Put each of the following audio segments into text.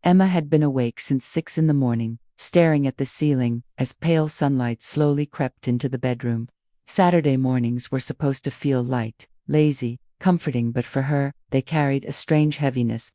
Emma had been awake since 6 in the morning, staring at the ceiling as pale sunlight slowly crept into the bedroom. Saturday mornings were supposed to feel light, lazy, comforting, but for her, they carried a strange heaviness.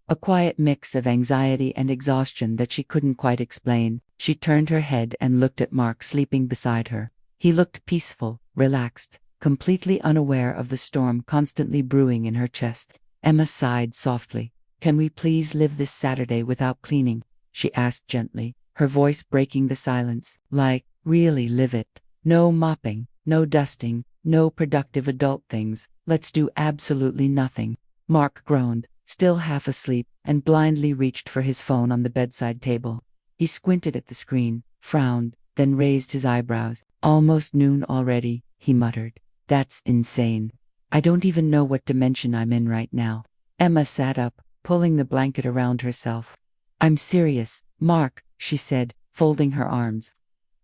A quiet mix of anxiety and exhaustion that she couldn't quite explain. She turned her head and looked at Mark sleeping beside her. He looked peaceful, relaxed, completely unaware of the storm constantly brewing in her chest. Emma sighed softly. "Can we please live this Saturday without cleaning?" she asked gently, her voice breaking the silence. "Like, really live it. No mopping, no dusting, no productive adult things. Let's do absolutely nothing." Mark groaned, still half asleep, and blindly reached for his phone on the bedside table. He squinted at the screen, frowned, then raised his eyebrows. "Almost noon already," he muttered. "That's insane. I don't even know what dimension I'm in right now." Emma sat up, pulling the blanket around herself. "I'm serious, Mark," she said, folding her arms.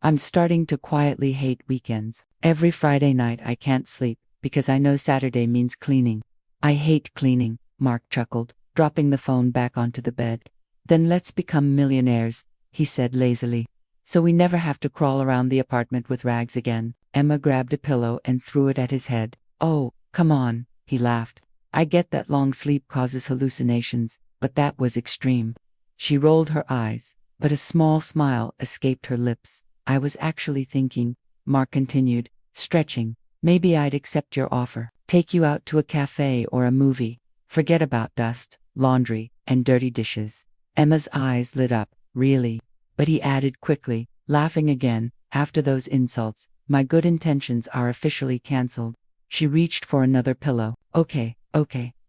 "I'm starting to quietly hate weekends. Every Friday night I can't sleep, because I know Saturday means cleaning." "I hate cleaning," Mark chuckled, dropping the phone back onto the bed. "Then let's become millionaires," he said lazily. "So we never have to crawl around the apartment with rags again." Emma grabbed a pillow and threw it at his head. "Oh, come on," he laughed. "I get that long sleep causes hallucinations, but that was extreme." She rolled her eyes, but a small smile escaped her lips. "I was actually thinking," Mark continued, stretching, "maybe I'd accept your offer. Take you out to a cafe or a movie. Forget about dust, laundry, and dirty dishes." Emma's eyes lit up. "Really?" But he added quickly, laughing again, "After those insults, my good intentions are officially cancelled." She reached for another pillow. Okay,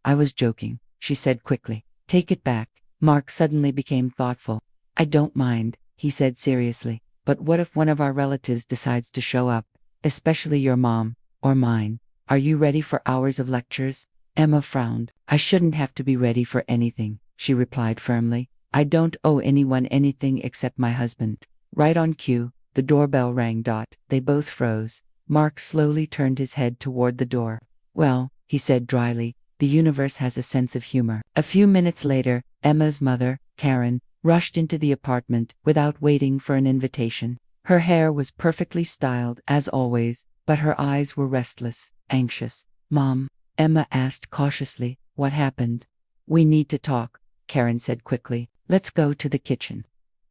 I was joking," she said quickly. "Take it back." Mark suddenly became thoughtful. "I don't mind," he said seriously, "but what if one of our relatives decides to show up? Especially your mom, or mine. Are you ready for hours of lectures?" Emma frowned. "I shouldn't have to be ready for anything," she replied firmly. "I don't owe anyone anything except my husband." Right on cue, the doorbell rang. They both froze. Mark slowly turned his head toward the door. "Well," he said dryly, "the universe has a sense of humor." A few minutes later, Emma's mother, Karen, rushed into the apartment without waiting for an invitation. Her hair was perfectly styled, as always, but her eyes were restless, anxious. "Mom," Emma asked cautiously, "what happened?" "We need to talk," Karen said quickly. "Let's go to the kitchen."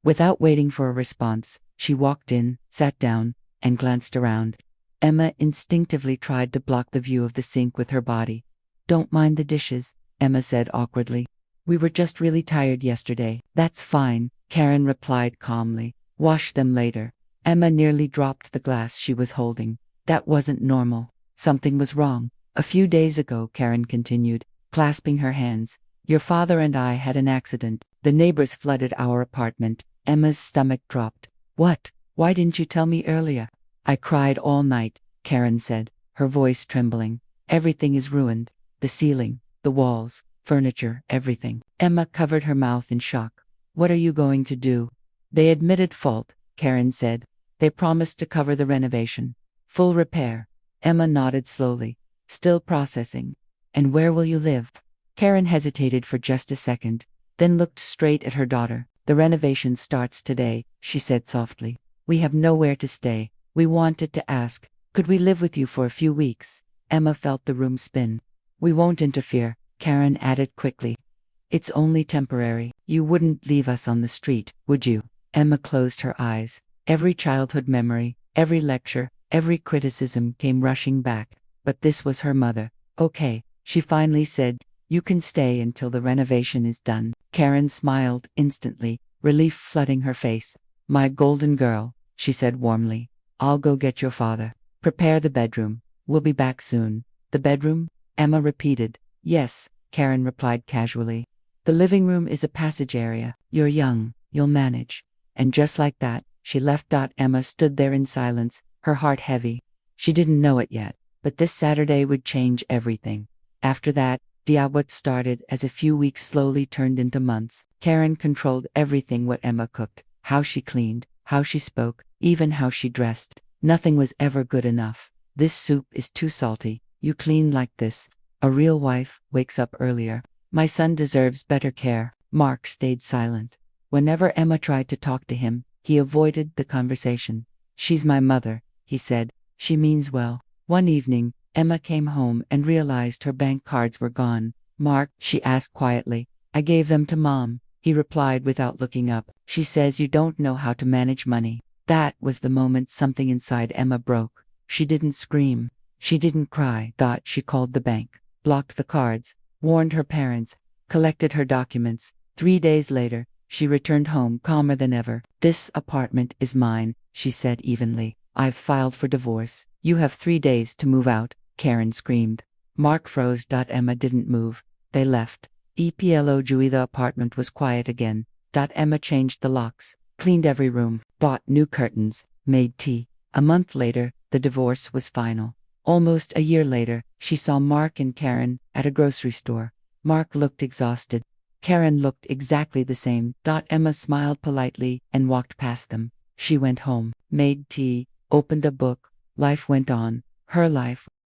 Without waiting for a response, she walked in, sat down, and glanced around. Emma instinctively tried to block the view of the sink with her body. "Don't mind the dishes," Emma said awkwardly. "We were just really tired yesterday." "That's fine," Karen replied calmly. "Wash them later." Emma nearly dropped the glass she was holding. That wasn't normal. Something was wrong. "A few days ago," Karen continued, clasping her hands, "your father and I had an accident. The neighbors flooded our apartment." Emma's stomach dropped. "What? Why didn't you tell me earlier?" "I cried all night," Karen said, her voice trembling. "Everything is ruined. The ceiling, the walls, furniture, everything." Emma covered her mouth in shock. "What are you going to do?" "They admitted fault," Karen said. "They promised to cover the renovation. Full repair." Emma nodded slowly, still processing. "And where will you live?" Karen hesitated for just a second, then looked straight at her daughter. "The renovation starts today," she said softly. "We have nowhere to stay. We wanted to ask, could we live with you for a few weeks?" Emma felt the room spin. "We won't interfere," Karen added quickly. "It's only temporary. You wouldn't leave us on the street, would you?" Emma closed her eyes. Every childhood memory, every lecture, every criticism came rushing back. But this was her mother. "Okay," she finally said, "you can stay until the renovation is done." Karen smiled instantly, relief flooding her face. "My golden girl," she said warmly. "I'll go get your father. Prepare the bedroom. We'll be back soon." "The bedroom?" Emma repeated. "Yes," Karen replied casually. "The living room is a passage area. You're young. You'll manage." And just like that, she left. Emma stood there in silence, her heart heavy. She didn't know it yet, but this Saturday would change everything. After that, what started as a few weeks slowly turned into months. Karen controlled everything: what Emma cooked, how she cleaned, how she spoke, even how she dressed. Nothing was ever good enough. "This soup is too salty. You clean like this. A real wife wakes up earlier. My son deserves better care." Mark stayed silent. Whenever Emma tried to talk to him, he avoided the conversation. "She's my mother," he said. "She means well." One evening, Emma came home and realized her bank cards were gone. "Mark," she asked quietly. "I gave them to Mom," he replied without looking up. "She says you don't know how to manage money." That was the moment something inside Emma broke. She didn't scream. She didn't cry. She called the bank, blocked the cards, warned her parents, collected her documents. 3 days later, she returned home calmer than ever. "This apartment is mine," she said evenly. "I've filed for divorce. You have 3 days to move out," Karen screamed. Mark froze. Emma didn't move. They left. The apartment was quiet again. Emma changed the locks, cleaned every room, bought new curtains, made tea. A month later, the divorce was final. Almost a year later, she saw Mark and Karen at a grocery store. Mark looked exhausted. Karen looked exactly the same. Emma smiled politely and walked past them. She went home, made tea, opened a book. Life went on. Her life.